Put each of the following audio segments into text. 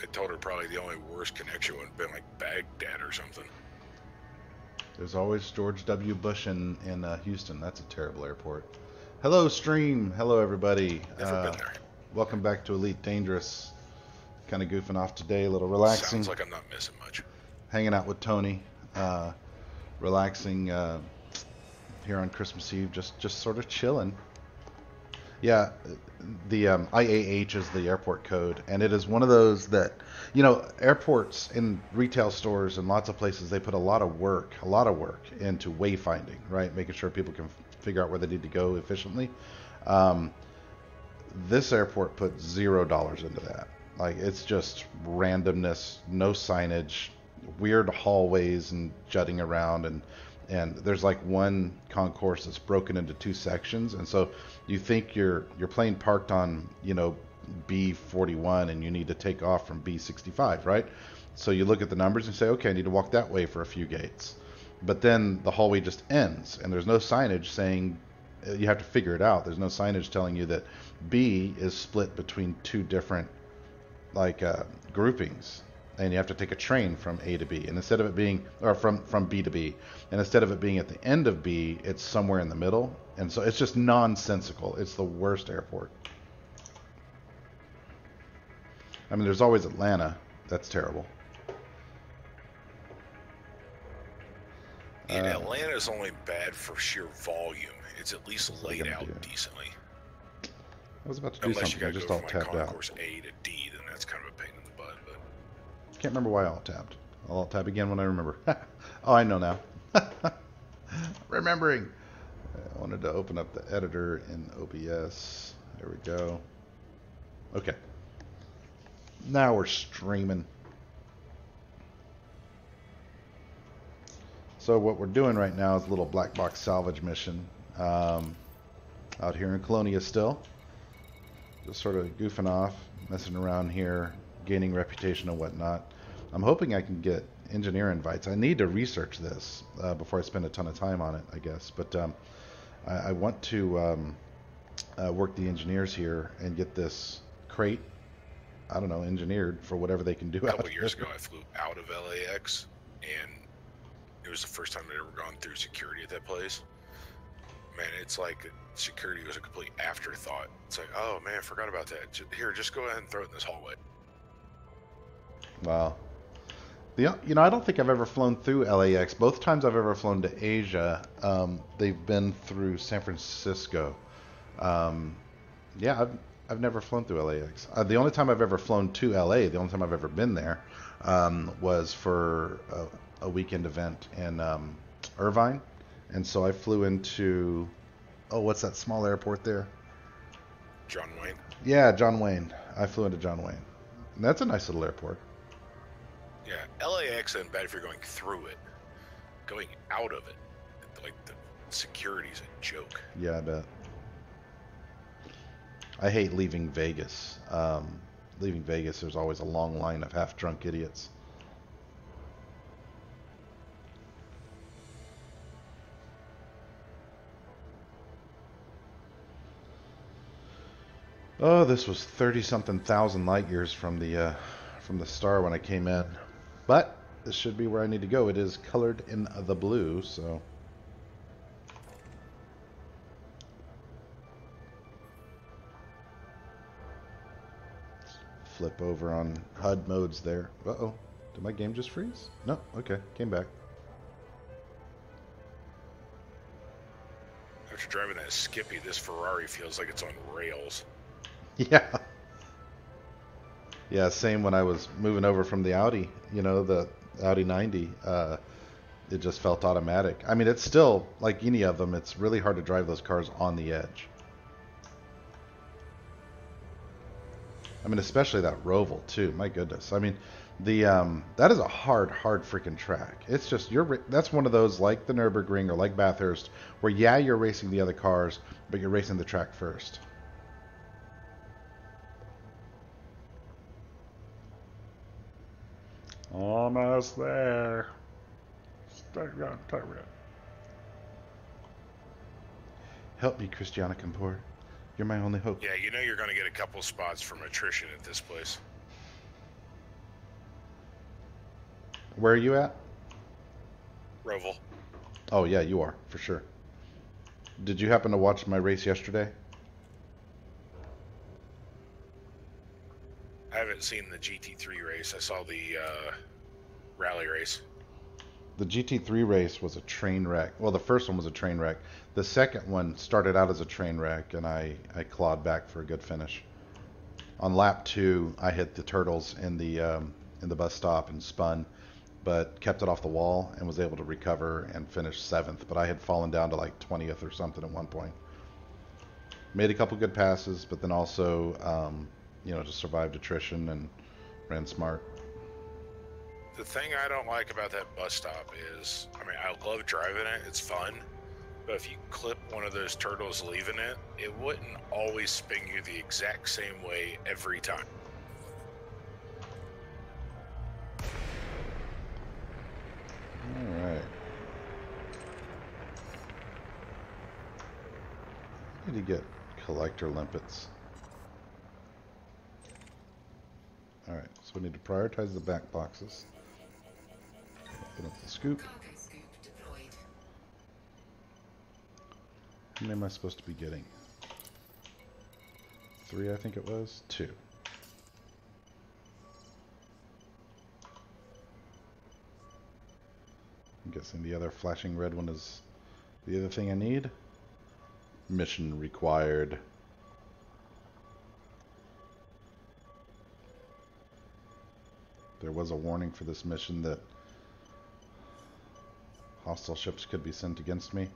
I told her probably the only worst connection would have been like Baghdad or something. There's always George W. Bush in Houston. That's a terrible airport. Hello, stream. Hello, everybody. Never been there. Welcome back to Elite Dangerous. Kind of goofing off today, a little relaxing. Sounds like I'm not missing much. Hanging out with Tony, relaxing here on Christmas Eve, just sort of chilling. Yeah, the IAH is the airport code, and it is one of those that, you know, airports and retail stores and lots of places, they put a lot of work into wayfinding, right? Making sure people can figure out where they need to go efficiently. This airport put $0 into that. Like, it's just randomness, no signage, weird hallways and jutting around, and there's like one concourse that's broken into two sections, and so you think your plane parked on, you know, B41 and you need to take off from B65, right? So you look at the numbers and say, okay, I need to walk that way for a few gates. But then the hallway just ends, and there's no signage saying, you have to figure it out. There's no signage telling you that B is split between two different groupings, and you have to take a train from A to B, and instead of it being, or from B to B, and instead of it being at the end of B, it's somewhere in the middle, and so it's just nonsensical. It's the worst airport. I mean, there's always Atlanta. That's terrible. And Atlanta's only bad for sheer volume. It's at least laid out decently. I was about to do Unless something, I just go all tapped out. Concourse A to D, then that's kind of a pain in the butt. But can't remember why I alt tapped. I'll alt tab again when I remember. Oh, I know now. Remembering. I wanted to open up the editor in OBS. There we go. Okay. Now we're streaming. So what we're doing right now is a little black box salvage mission out here in Colonia still. Just sort of goofing off, messing around here, gaining reputation and whatnot. I'm hoping I can get engineer invites. I need to research this before I spend a ton of time on it, I guess. But I want to work the engineers here and get this crate, I don't know, engineered for whatever they can do. A couple of years ago, I flew out of LAX, and it was the first time I'd ever gone through security at that place. Man, it's like security was a complete afterthought. It's like, oh man, I forgot about that. Here, just go ahead and throw it in this hallway. Wow. You know, I don't think I've ever flown through LAX. Both times I've ever flown to Asia, they've been through San Francisco. Yeah, I've never flown through LAX. The only time I've ever flown to LA, the only time I've ever been there, was for a weekend event in Irvine. And so I flew into, oh, what's that small airport there? John Wayne. Yeah, John Wayne. I flew into John Wayne. And that's a nice little airport. Yeah, LAX isn't bad if you're going through it. Going out of it, like the security's a joke. Yeah, I bet. I hate leaving Vegas. Leaving Vegas, there's always a long line of half-drunk idiots. Oh, this was 30-something thousand light years from the star when I came in. But this should be where I need to go. It is colored in the blue, so. Flip over on HUD modes there. Uh-oh. Did my game just freeze? No. Okay. Came back. After driving that Skippy, this Ferrari feels like it's on rails. Yeah. Yeah, same when I was moving over from the Audi, you know, the Audi 90. It just felt automatic. I mean, it's still, like any of them, it's really hard to drive those cars on the edge. I mean, especially that Roval, too. My goodness. I mean, that is a hard freaking track. It's just, that's one of those, like the Nürburgring or like Bathurst, where, yeah, you're racing the other cars, but you're racing the track first. Almost there. Help me, Christiana Campor. You're my only hope. Yeah, you know you're going to get a couple spots from attrition at this place. Where are you at? Roval. Oh yeah, you are for sure. Did you happen to watch my race yesterday? I haven't seen the GT3 race. I saw the rally race. The GT3 race was a train wreck. Well, the first one was a train wreck. The second one started out as a train wreck, and I clawed back for a good finish. On lap 2, I hit the turtles in the bus stop and spun, but kept it off the wall and was able to recover and finish 7th. But I had fallen down to like 20th or something at one point. Made a couple good passes, but then also, just survived attrition and ran smart. The thing I don't like about that bus stop is, I mean, I love driving it. It's fun. But if you clip one of those turtles leaving it, it wouldn't always spin you the exact same way every time. All right. Need to get collector limpets. All right, so we need to prioritize the back boxes. Open up the scoop. How many am I supposed to be getting? 3, I think it was. 2. I'm guessing the other flashing red one is the other thing I need. Mission required. There was a warning for this mission that hostile ships could be sent against me.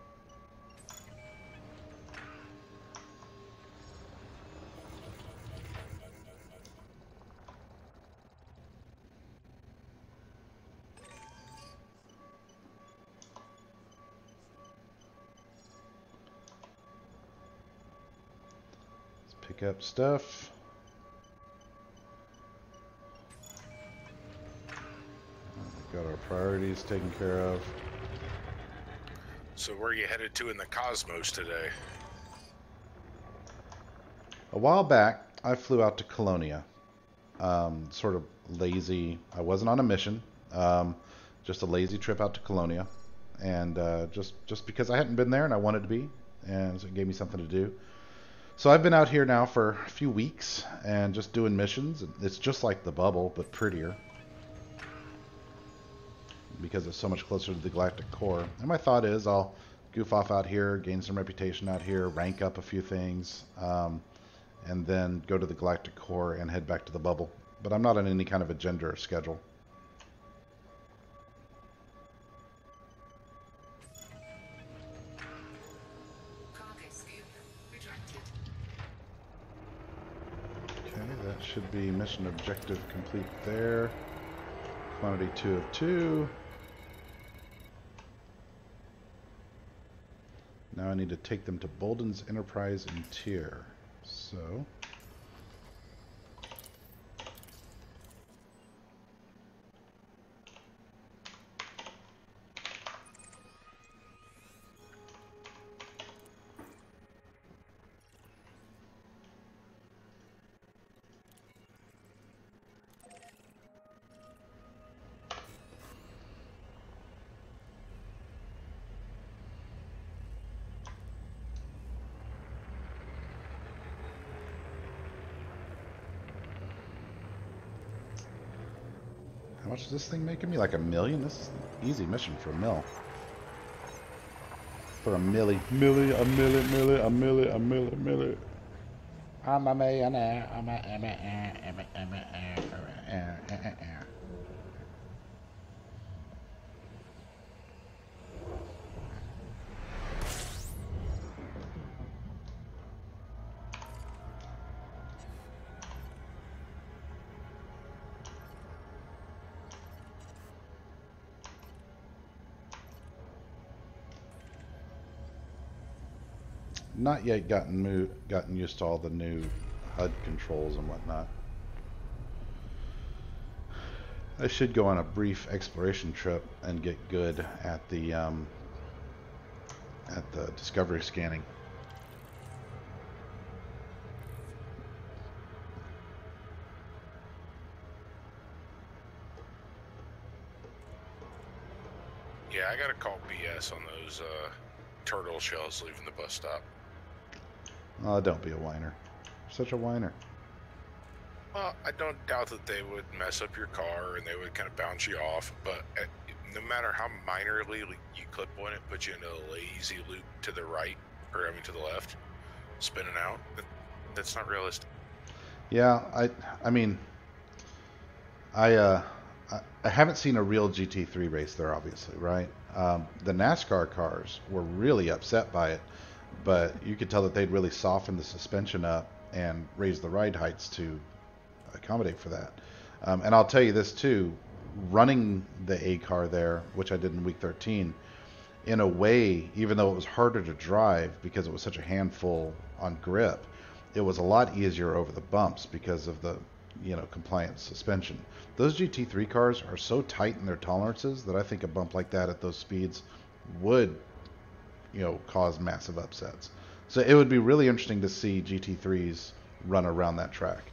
Let's pick up stuff. Got our priorities taken care of. So where are you headed to in the cosmos today? A while back, I flew out to Colonia. Sort of lazy. I wasn't on a mission. Just a lazy trip out to Colonia. And just because I hadn't been there and I wanted to be. And so it gave me something to do. So I've been out here now for a few weeks and just doing missions. It's just like the bubble, but prettier, because it's so much closer to the galactic core. And my thought is I'll goof off out here, gain some reputation out here, rank up a few things, and then go to the galactic core and head back to the bubble. But I'm not on any kind of agenda or schedule. Okay, that should be mission objective complete there. Quantity 2 of 2. Now I need to take them to Bolden's Enterprise in Tier. So how much is this thing making me? Like $1 million? This is an easy mission for $1 million. For $1 million. I'm a millionaire. Not yet gotten used to all the new HUD controls and whatnot. I should go on a brief exploration trip and get good at the discovery scanning. Yeah, I gotta call BS on those turtle shells leaving the bus stop. Oh, don't be a whiner. Such a whiner. Well, I don't doubt that they would mess up your car and they would kind of bounce you off, but no matter how minorly you clip on it, put you into a lazy loop to the right, or I mean to the left, spinning out, that's not realistic. Yeah, I mean, I uh, I haven't seen a real GT3 race there, obviously, right? The NASCAR cars were really upset by it, but you could tell that they'd really softened the suspension up and raised the ride heights to accommodate for that. And I'll tell you this too, running the A car there, which I did in week 13, in a way, even though it was harder to drive because it was such a handful on grip, it was a lot easier over the bumps because of the compliant suspension. Those GT3 cars are so tight in their tolerances that I think a bump like that at those speeds would cause massive upsets. So it would be really interesting to see GT3s run around that track.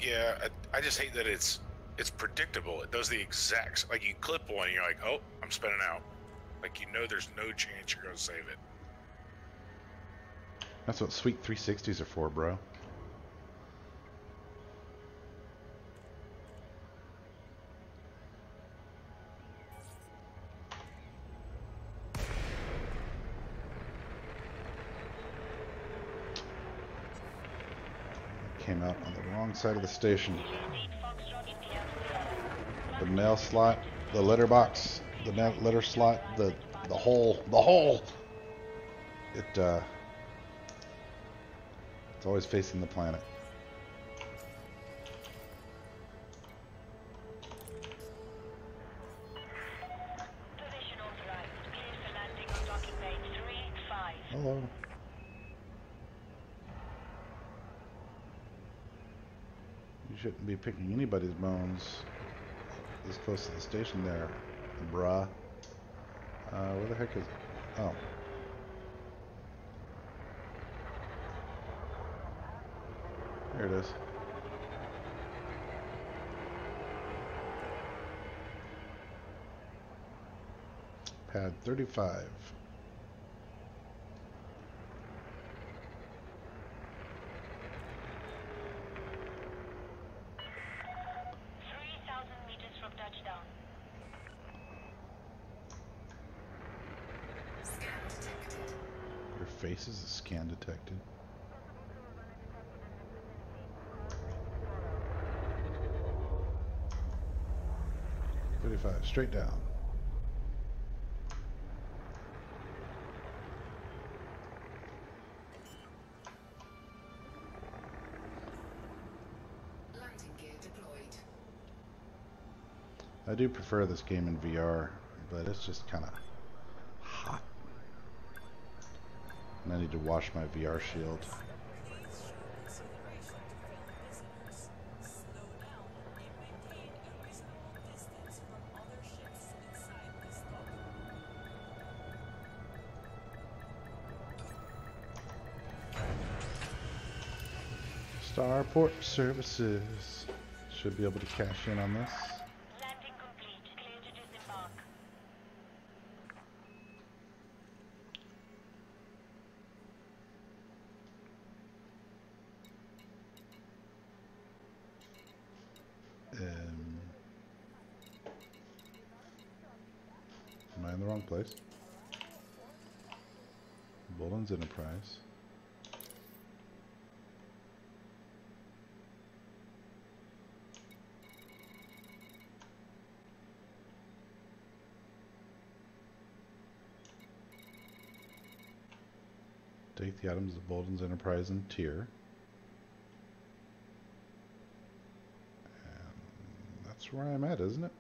Yeah, I just hate that it's predictable. It does the exact, like you clip one and you're like, oh, I'm spinning out. Like, you know there's no chance you're going to save it. That's what sweet 360s are for, bro. Came out on the wrong side of the station. The mail slot, the letter box, the letter slot, the hole. It's always facing the planet. Hello. You shouldn't be picking anybody's bones this close to the station there, bruh. Where the heck is it? Oh. There it is. Pad 35. Your face is a scan detected. Straight down. Landing gear deployed. I do prefer this game in VR, but it's just kind of hot. And I need to wash my VR shield. Starport Services should be able to cash in on this. Landing complete. Clear to disembark. Am I in the wrong place? Bolden's Enterprise. Take the items of Bolden's Enterprise and tier. And that's where I'm at, isn't it?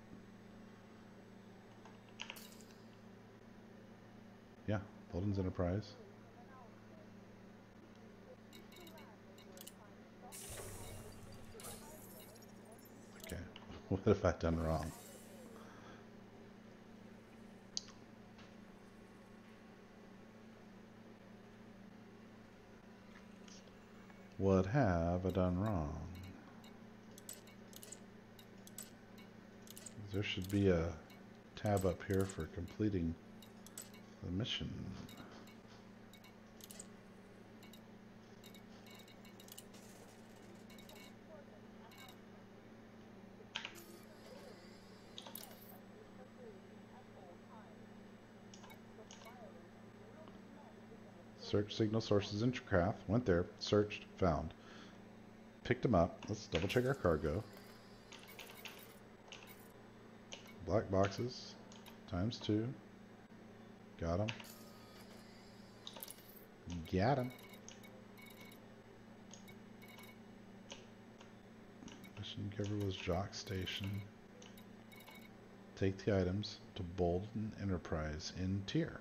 Yeah, Bolden's Enterprise. Okay, what have I done wrong? What have I done wrong? There should be a tab up here for completing the mission. Search signal sources in craft. Went there, searched, found. Picked them up. Let's double check our cargo. Black boxes, ×2. Got them. Got them. Mission cover was Jock Station. Take the items to Bolden Enterprise in tier.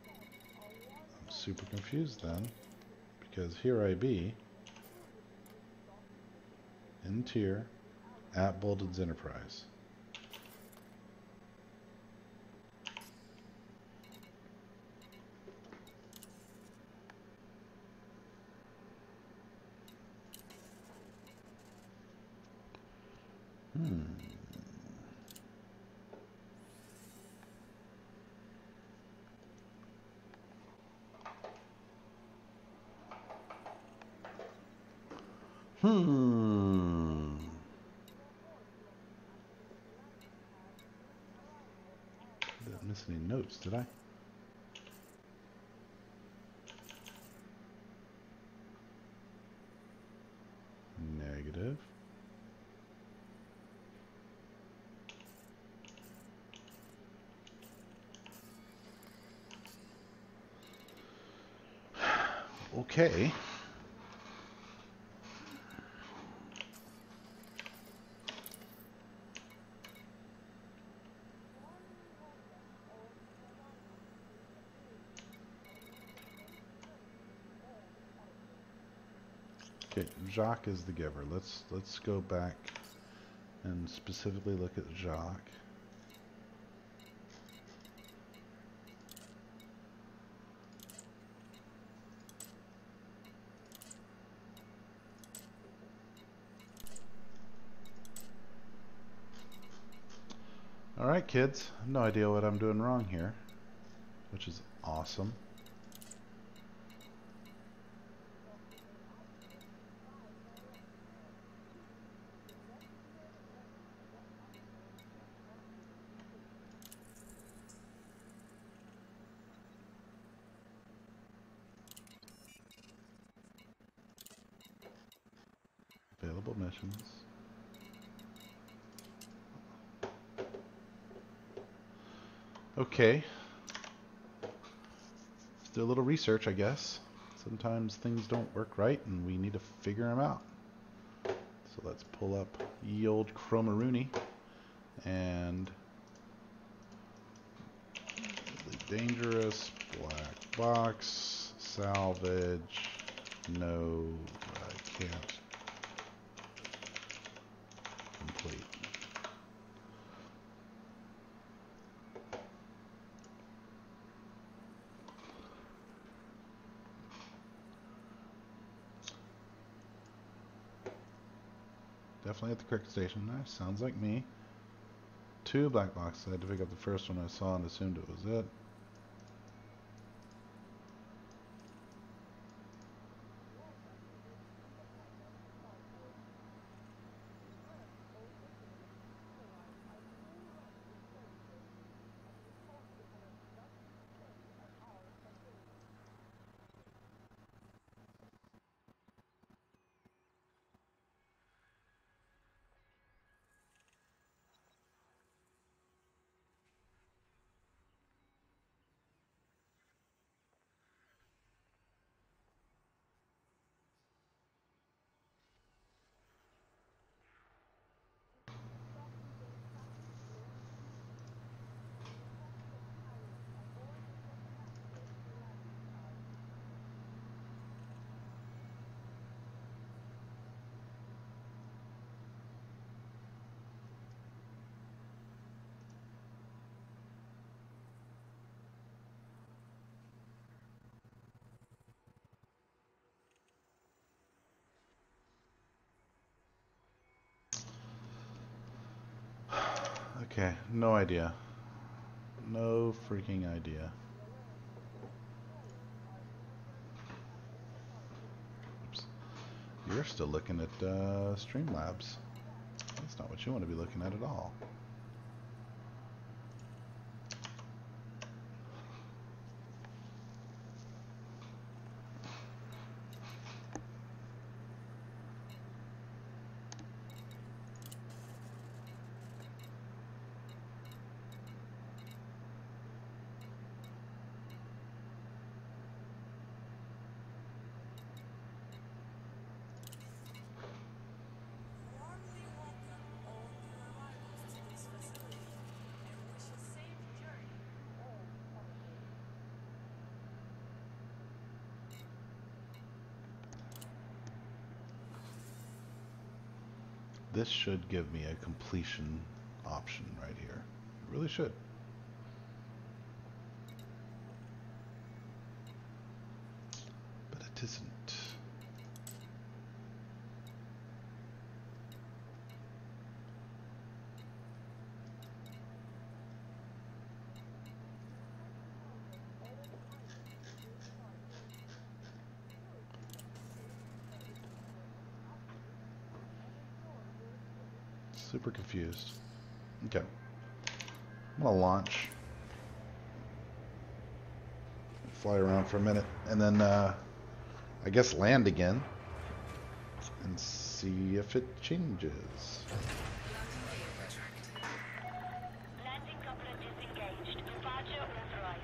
I'm super confused then, because here I be in tier at Bolden's Enterprise. Didn't miss any notes, did I? Negative. Okay. Okay, Jacques is the giver. Let's go back and specifically look at Jacques. Alright kids, no idea what I'm doing wrong here, which is awesome. Available missions. Okay. Let's do a little research, I guess. Sometimes things don't work right and we need to figure them out. So let's pull up ye old Chromaroony and dangerous, black box, salvage, no, I can't complete. Definitely at the correct station. Nice. Sounds like me. 2 black boxes. I had to pick up the first one I saw and assumed it was it. Okay, no idea. No freaking idea. Oops. You're still looking at Streamlabs. That's not what you want to be looking at all. Warmly welcome all new arrivals to this facility and wish a safe journey. This should give me a completion option right here. It really should. But it isn't. Super confused. Okay. I'm gonna launch. Fly around for a minute and then I guess land again and see if it changes. Landing coupler disengaged. Departure authorized.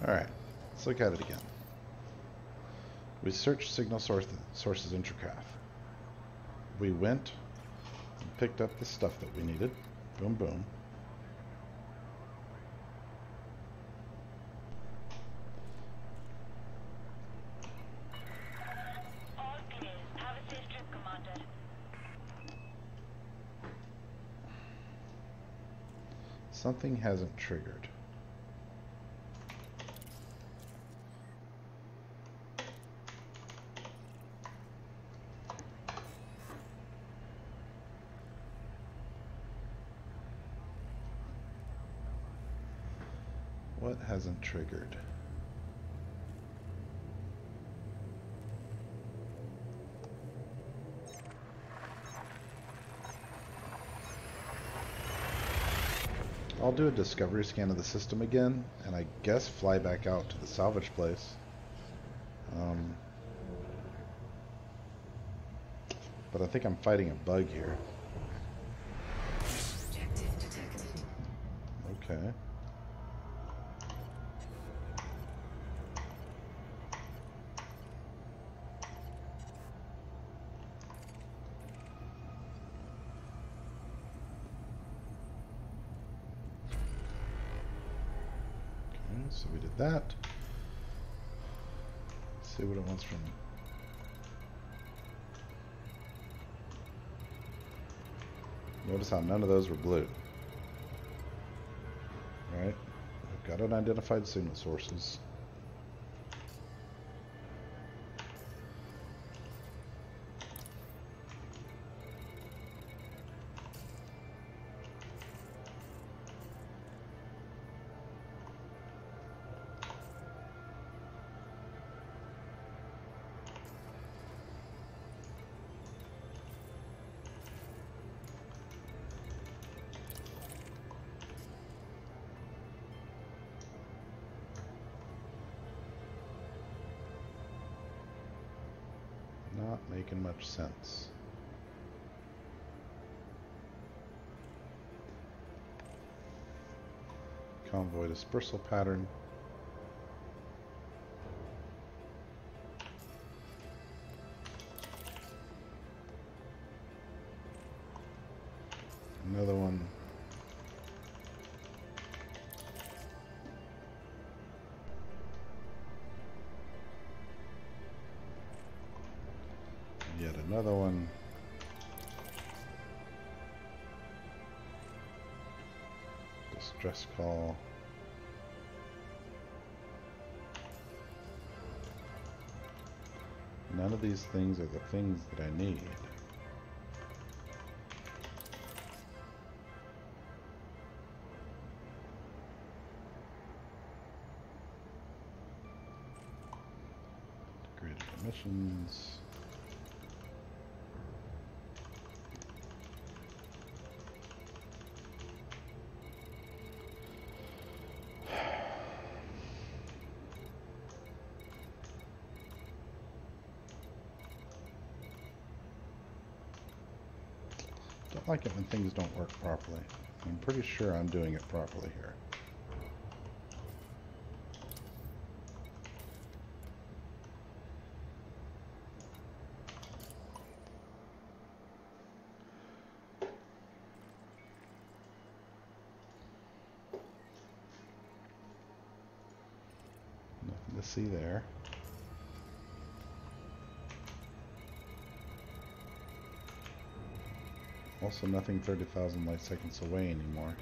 Alright, let's look at it again. We searched signal sources intercraft. We went and picked up the stuff that we needed. Boom, boom. All clear. Have a safe trip, Commander. Something hasn't triggered. What hasn't triggered? I'll do a discovery scan of the system again, and I guess fly back out to the salvage place. But I think I'm fighting a bug here. Objective detected. Okay. So we did that. Let's see what it wants from me. Notice how none of those were blue. Alright, we've got unidentified signal sources. Not making much sense. Convoy dispersal pattern. Another one. Yet another one. Distress call. None of these things are the things that I need. Graded emissions. Don't like it when things don't work properly. I'm pretty sure I'm doing it properly here. Nothing to see there. Also nothing 30,000 light seconds away anymore.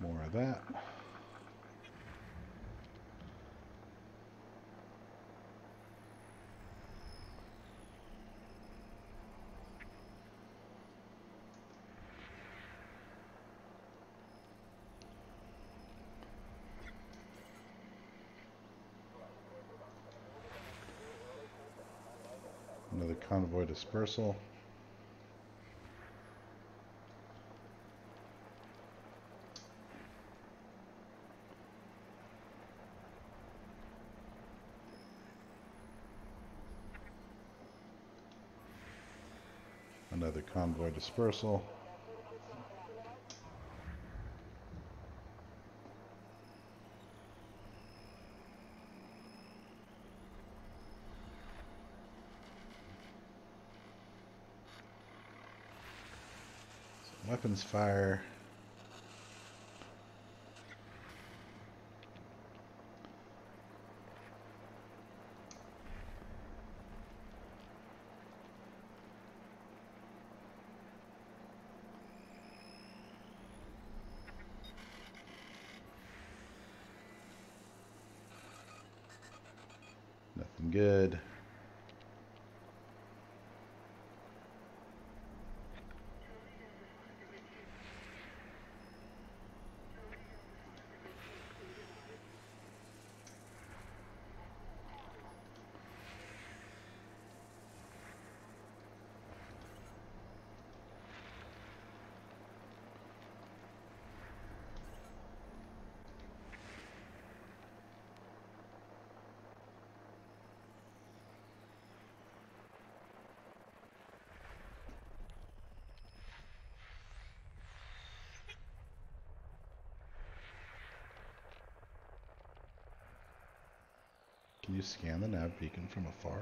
More of that. Another convoy dispersal. Another convoy dispersal. Some weapons fire. Nothing good. Can you scan the nav beacon from afar?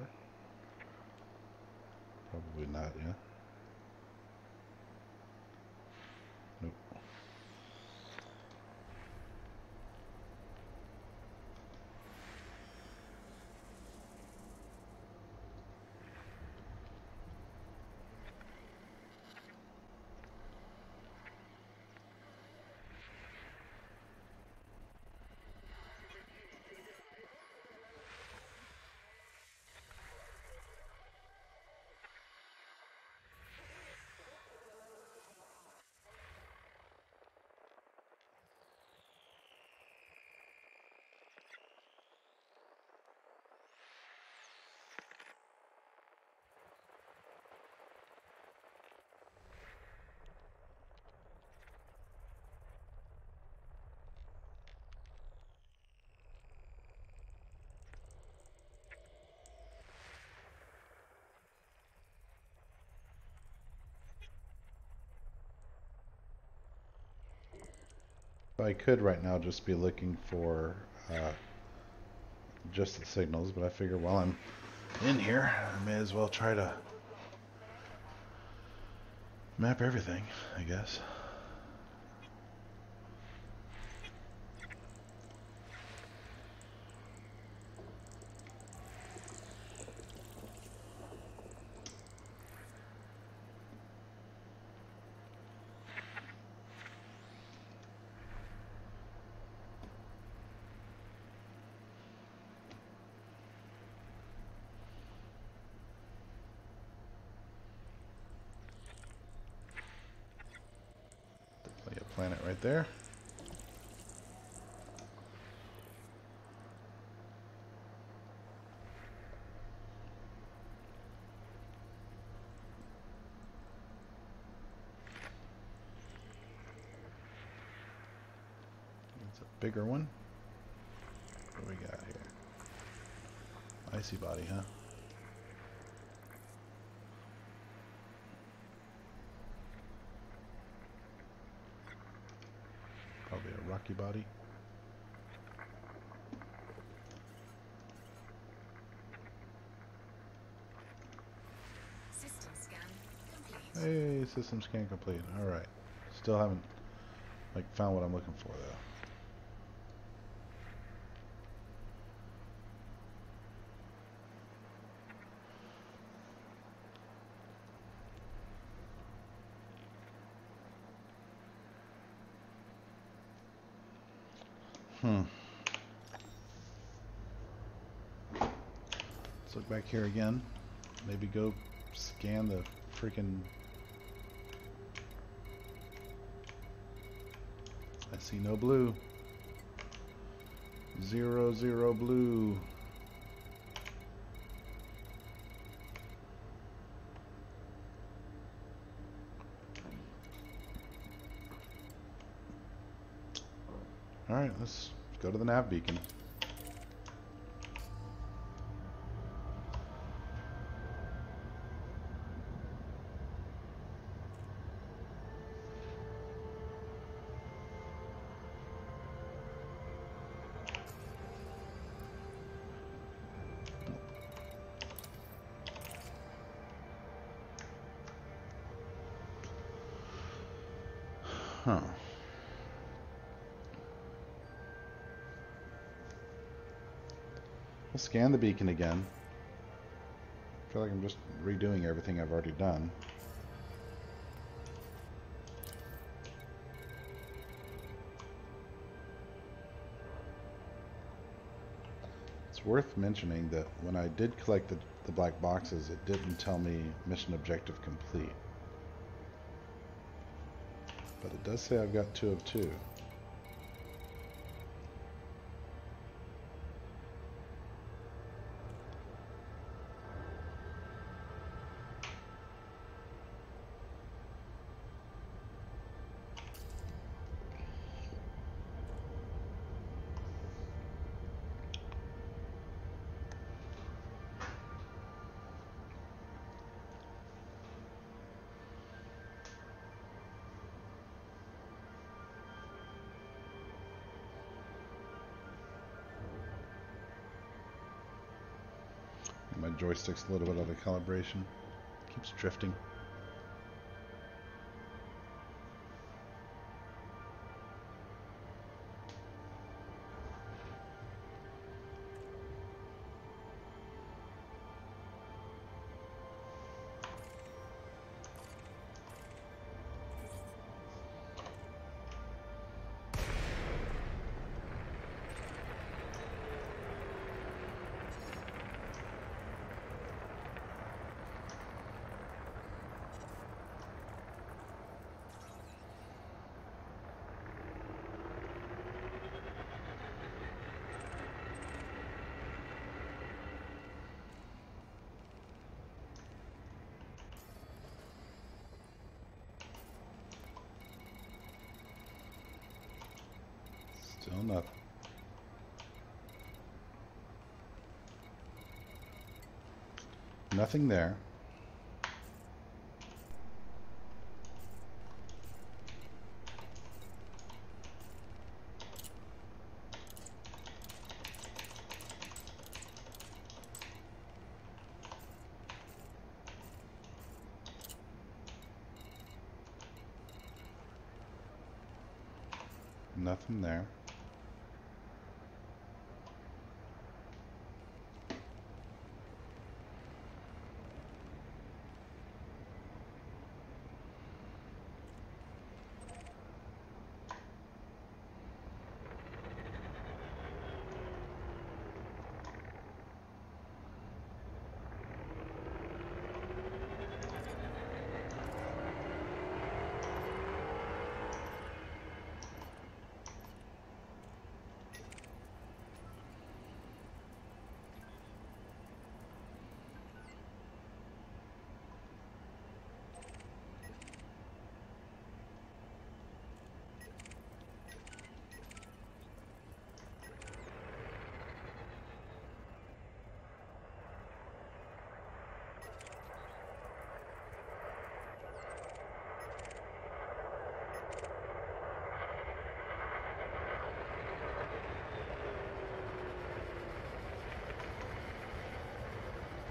Probably not, yeah. Nope. I could right now just be looking for just the signals, but I figure while I'm in here, I may as well try to map everything, I guess. Definitely a planet right there. It's a bigger one. What do we got here? Icy body, huh? Probably a rocky body. System scan complete. Hey, system scan complete. Alright. Still haven't found what I'm looking for though. Let's look back here again. Maybe go scan the freaking... I see no blue. 0, 0 blue. Alright, let's go to the nav beacon. Huh. We'll scan the beacon again. I feel like I'm just redoing everything I've already done. It's worth mentioning that when I did collect the black boxes, it didn't tell me mission objective complete. But it does say I've got 2 of 2. My joystick's a little bit out of calibration. Keeps drifting. Still nothing. Nothing there. Nothing there.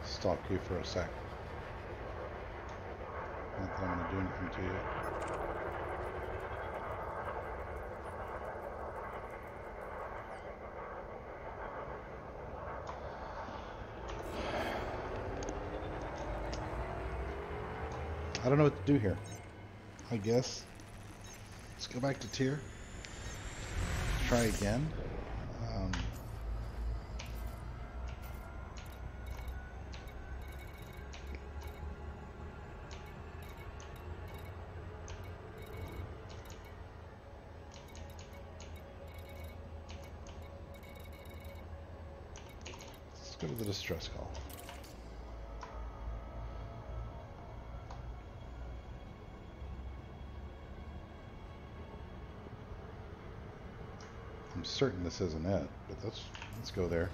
Stalk you for a sec. Not that I'm going to do anything to you. I don't know what to do here. I guess. Let's go back to tier. Try again. Let's go to the distress call. I'm certain this isn't it, but let's go there.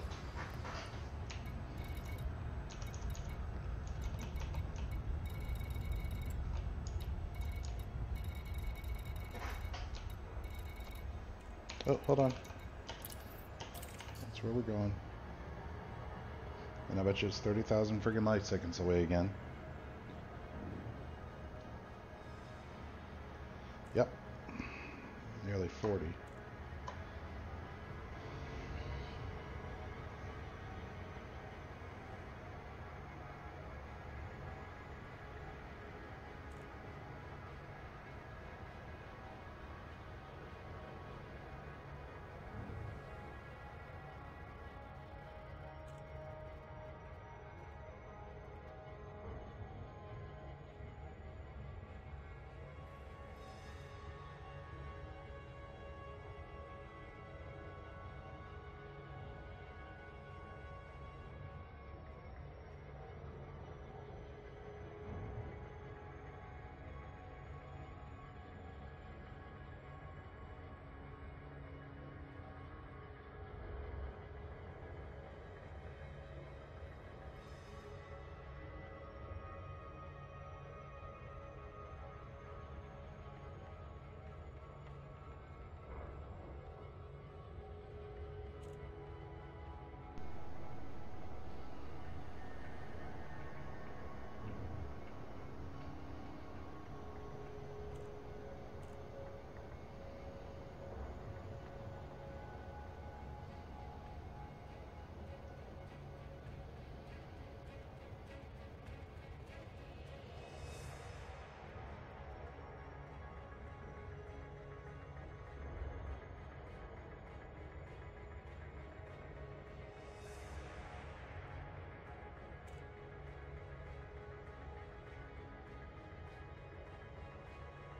Oh, hold on. That's where we're going. And I bet you it's 30,000 friggin' light seconds away again. Yep. Nearly 40.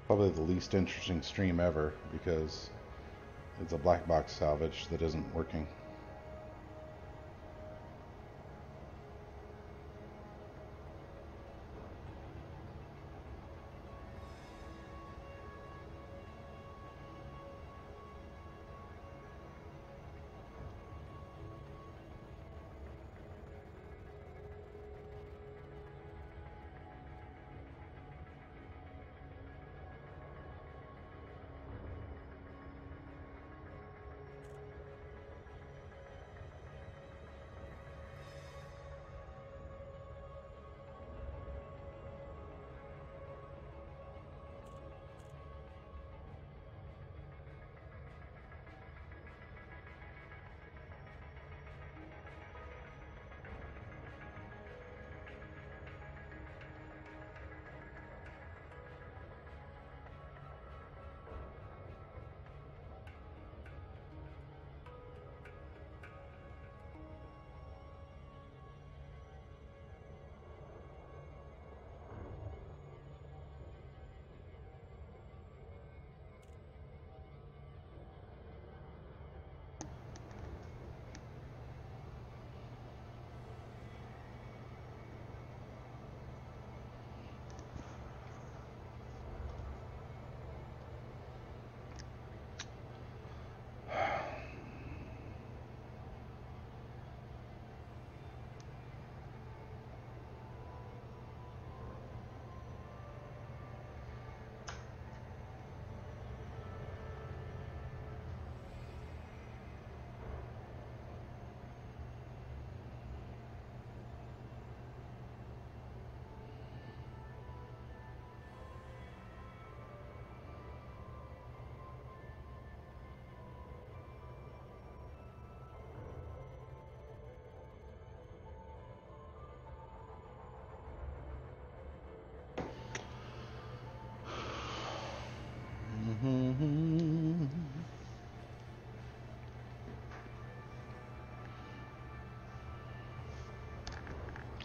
Probably the least interesting stream ever because it's a black box salvage that isn't working.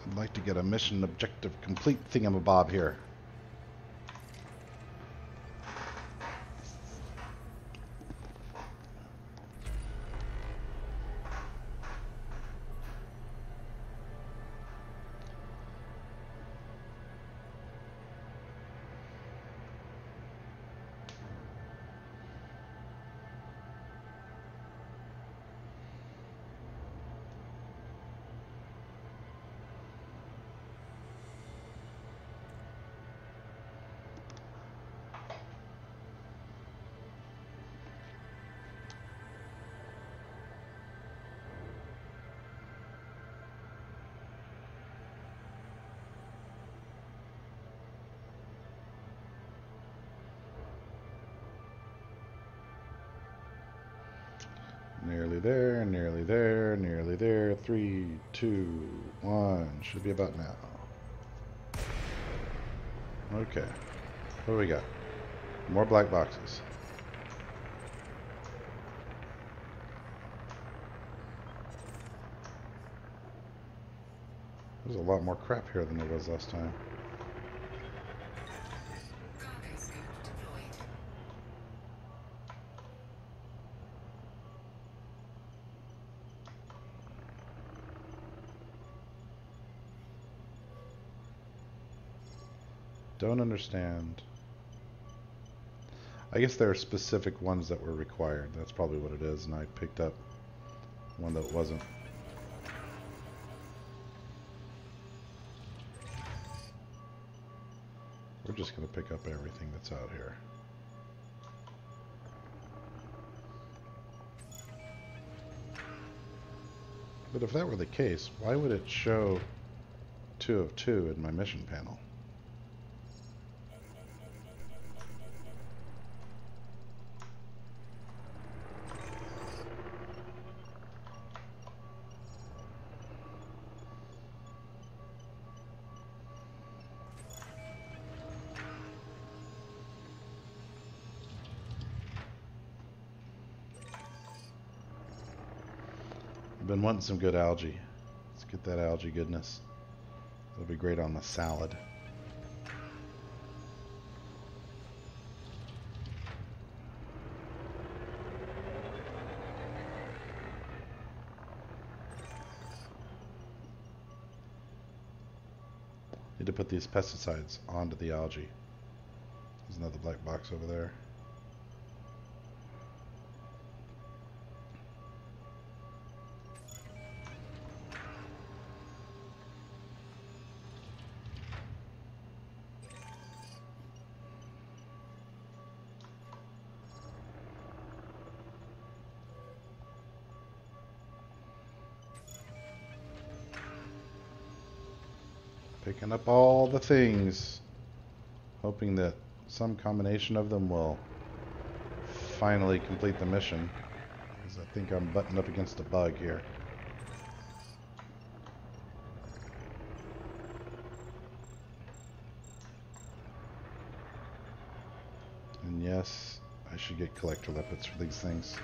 I'd like to get a mission objective complete thingamabob here. Nearly there, nearly there, nearly there. 3, 2, 1. Should be about now. Okay. What do we got? More black boxes. There's a lot more crap here than there was last time. Cargo scope deployed. Don't understand. I guess there are specific ones that were required. That's probably what it is, and I picked up one that wasn't. We're just going to pick up everything that's out here. But if that were the case, why would it show 2 of 2 in my mission panel? Been wanting some good algae. Let's get that algae goodness. It'll be great on the salad. Need to put these pesticides onto the algae. There's another black box over there. Picking up all the things, hoping that some combination of them will finally complete the mission, because I think I'm butting up against a bug here. And yes, I should get collector lipids for these things.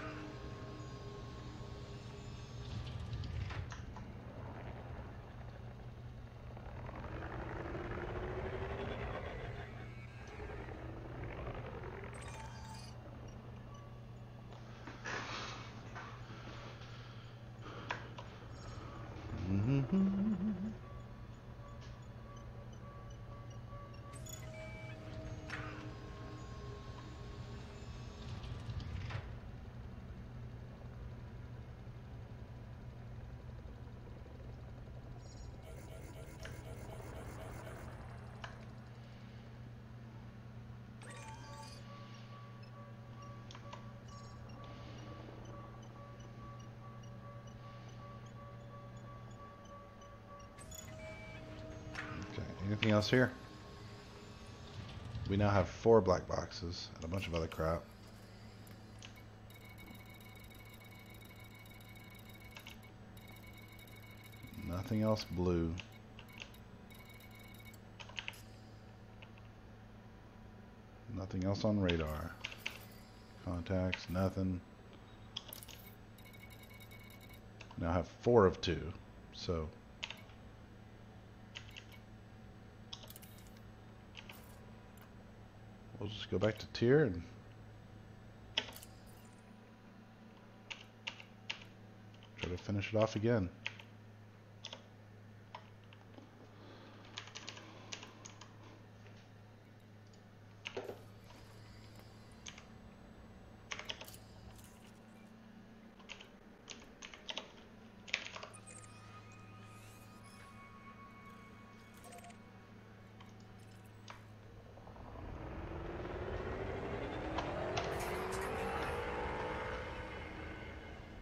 Anything else here? We now have 4 black boxes and a bunch of other crap. Nothing else blue. Nothing else on radar. Contacts, nothing. Now have 4 of 2, so We'll just go back to tier and try to finish it off again.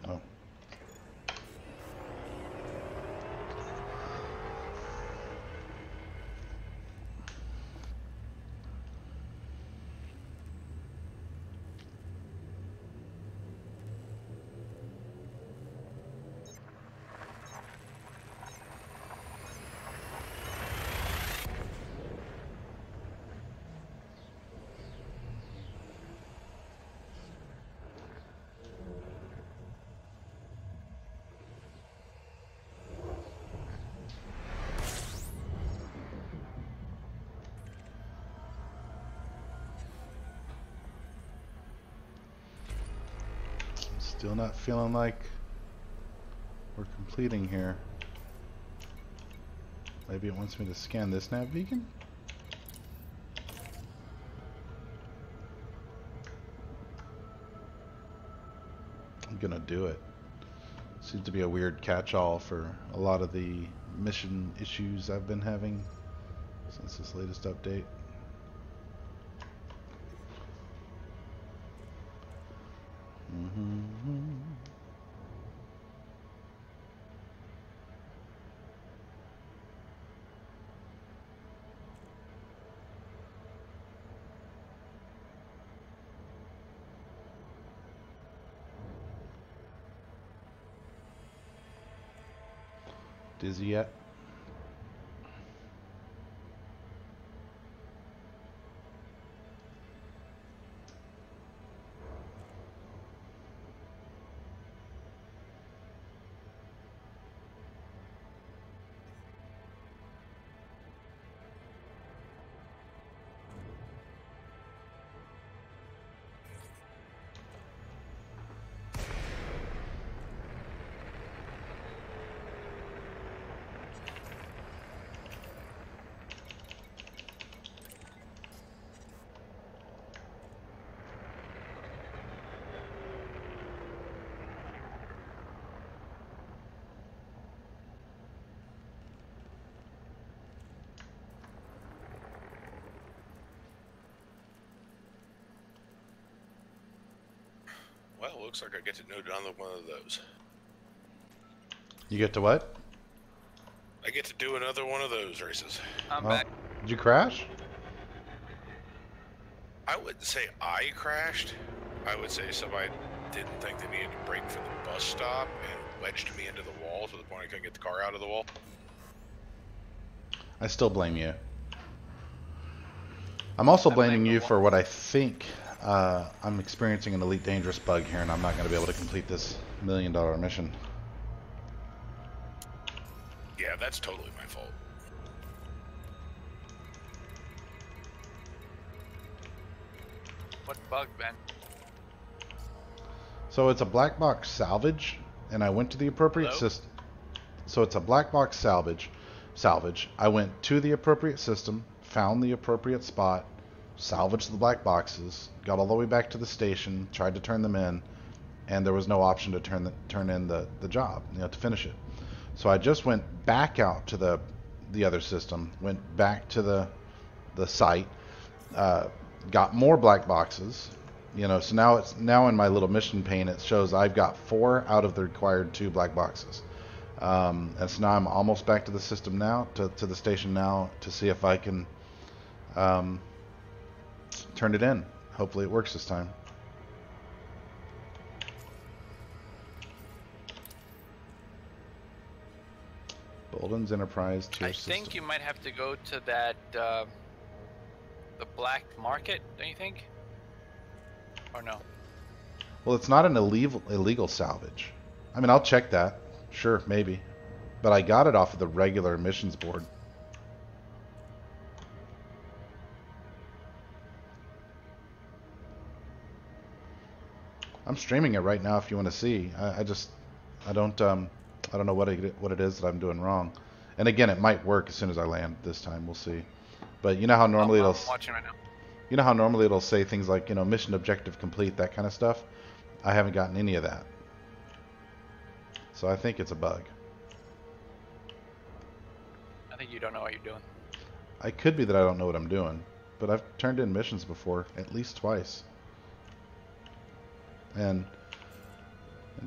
Oh. Still not feeling like we're completing here. Maybe it wants me to scan this nav beacon? I'm gonna do it. Seems to be a weird catch-all for a lot of the mission issues I've been having since this latest update. Dizzy yet? Well, looks like I get to know another one of those. You get to what? I get to do another one of those races. I'm Oh, back. did you crash? I wouldn't say I crashed. I would say somebody didn't think they needed to brake for the bus stop and wedged me into the wall to the point I couldn't get the car out of the wall. I still blame you. I'm also I blame blaming the you wall. for what I think I'm experiencing an Elite Dangerous bug here, and I'm not going to be able to complete this $1 million mission. Yeah, that's totally my fault. What bug, Ben? So it's a black box salvage, and I went to the appropriate Hello? system. So it's a black box salvage. I went to the appropriate system, found the appropriate spot, salvaged the black boxes, got all the way back to the station, tried to turn them in, and there was no option to turn in the job, to finish it. So I just went back out to the other system, went back to the site, got more black boxes, so now in my little mission pane it shows I've got 4 out of the required 2 black boxes. And so now I'm almost back to the system now, to the station now, to see if I can turn it in. Hopefully it works this time. Bolden's Enterprise tier I system. think you might have to go to that, the black market, don't you think? Or no? Well, it's not an illegal salvage. I mean, I'll check that. Sure, maybe. But I got it off of the regular missions board. I'm streaming it right now if you want to see. I don't know what it is that I'm doing wrong. And again, it might work as soon as I land this time. We'll see. But you know how normally I'm it'll watching right now. you know how normally it'll say things like, you know, mission objective complete, that kind of stuff. I haven't gotten any of that. So I think it's a bug. I think you don't know what you're doing. I could be that I don't know what I'm doing, but I've turned in missions before, at least twice. And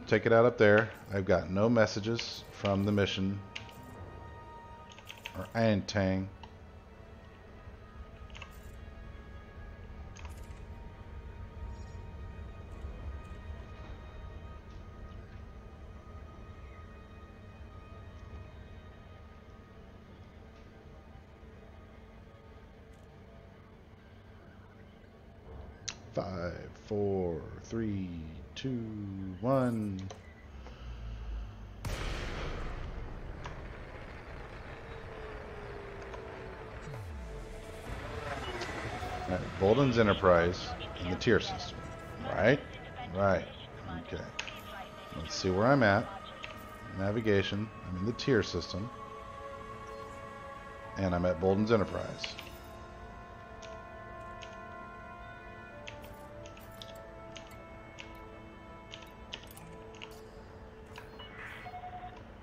take it out up there. I've got no messages from the mission or anything. Five, four, three, two, one. All right, Bolden's Enterprise in the tier system. Right? Right. Okay. Let's see where I'm at. Navigation. I'm in the tier system. And I'm at Bolden's Enterprise.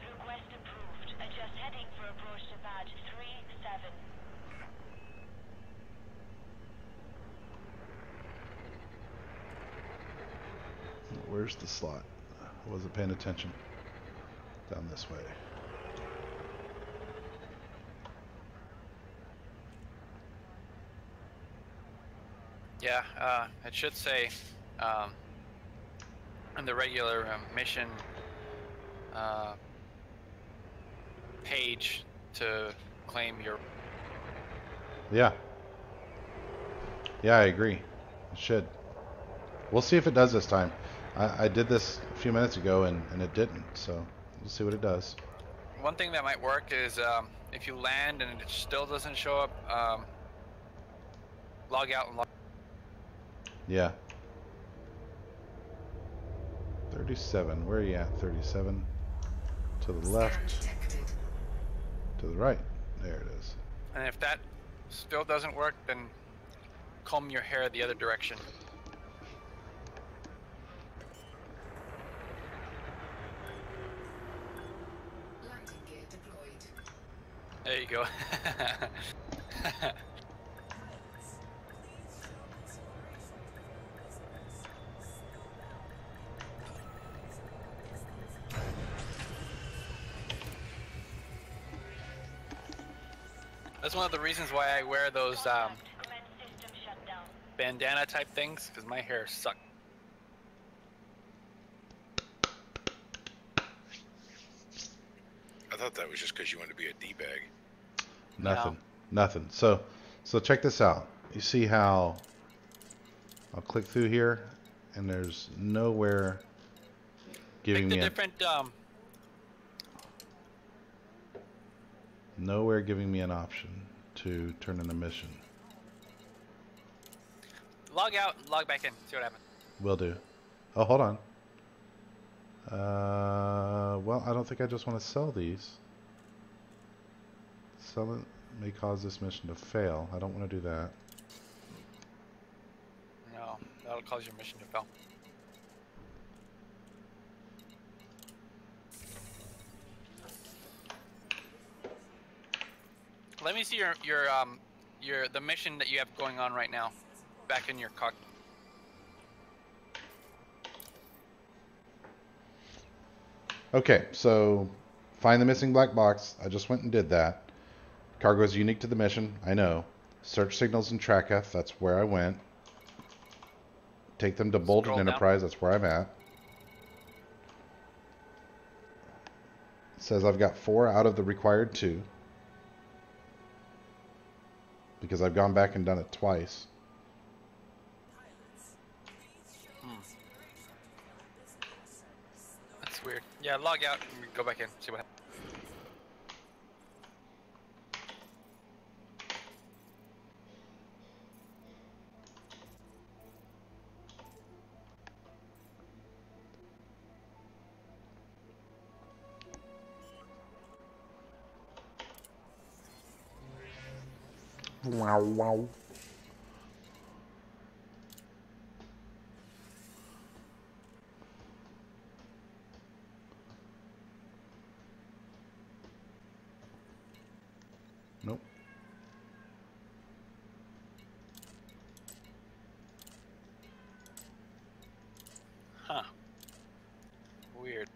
Request approved. Adjust heading for approach to badge 37. Where's the slot? I wasn't paying attention. Down this way. Yeah, it should say on the regular mission page to claim your. Yeah. Yeah, I agree. It should. We'll see if it does this time. I did this a few minutes ago and it didn't, so we'll see what it does. One thing that might work is if you land and it still doesn't show up, log out and log. Yeah. 37. Where are you at? 37. To the left. Detected. To the right. There it is. And if that still doesn't work, then comb your hair the other direction. Landing gear deployed. There you go. That's one of the reasons why I wear those Commence system shutdown. bandana type things, because my hair sucks. I thought that was just because you wanted to be a D-bag. Nothing. Nothing. So check this out. You see how I'll click through here and there's nowhere giving Pick me the a, different nowhere giving me an option to turn in a mission. log out and log back in. See what happens. Will do. Oh, hold on. Well, I don't think I just want to sell these. Sell it may cause this mission to fail. I don't want to do that. No, that'll cause your mission to fail. Let me see your the mission that you have going on right now, back in your cockpit. Okay, so find the missing black box. I just went and did that. Cargo is unique to the mission. I know. Search signals and track F. That's where I went. Take them to Bolden Scroll down. Enterprise. That's where I'm at. It says I've got 4 out of the required 2. Because I've gone back and done it twice. That's weird. Yeah, log out and go back in. See what happens. Wow, wow. Nope. Huh. Weird.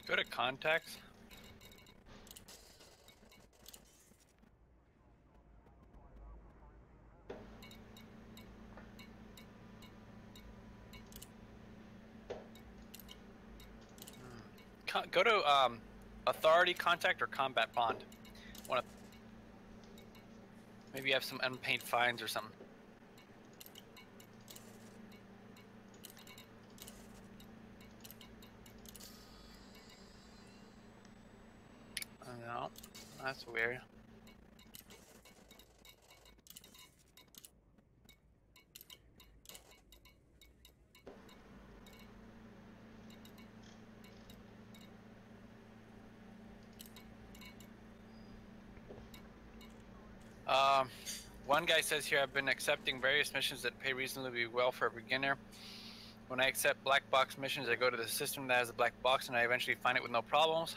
Go to contacts. Go to authority contact or combat bond. One of, maybe you have some unpaid fines or something. No, that's weird. One guy says here, I've been accepting various missions that pay reasonably well for a beginner. When I accept black box missions, I go to the system that has the black box and I eventually find it with no problems.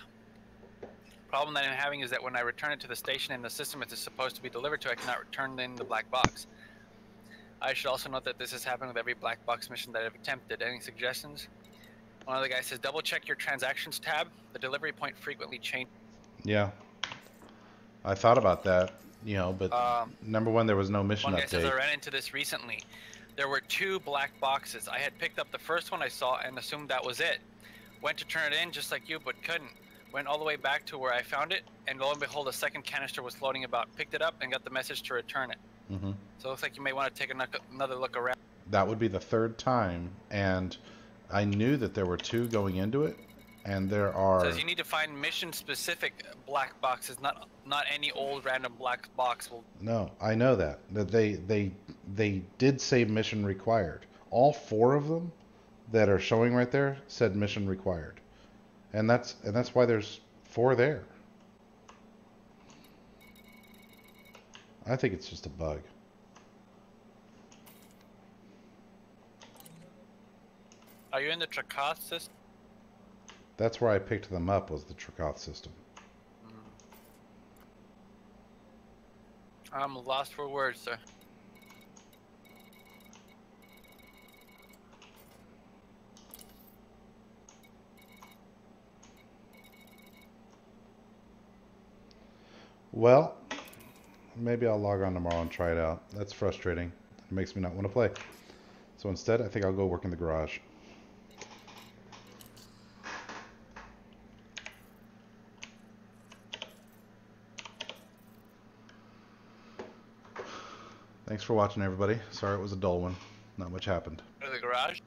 Problem that I'm having is that when I return it to the station in the system it is supposed to be delivered to, I cannot return in the black box. I should also note that this has happened with every black box mission that I've attempted. Any suggestions? One other guy says, double check your transactions tab. The delivery point frequently changes. Yeah. I thought about that, you know, but number one, there was no mission One guy says, I update. ran into this recently. There were 2 black boxes. I had picked up the first one I saw and assumed that was it. Went to turn it in just like you, but couldn't. Went all the way back to where I found it, and lo and behold, a second canister was floating about. Picked it up and got the message to return it. Mm-hmm. So it looks like you may want to take another look around. That would be the 3rd time, and I knew that there were 2 going into it, and there are... It says you need to find mission-specific black boxes, not any old random black box. No, I know that. That they did say mission required. All 4 of them that are showing right there said mission required. And that's why there's 4 there. I think it's just a bug. Are you in the Trakoth system? That's where I picked them up, was the Trakoth system. I'm lost for words, sir. Well, maybe I'll log on tomorrow and try it out. That's frustrating. It makes me not want to play. So instead, I think I'll go work in the garage. Thanks for watching, everybody. Sorry it was a dull one. Not much happened. Go to the garage?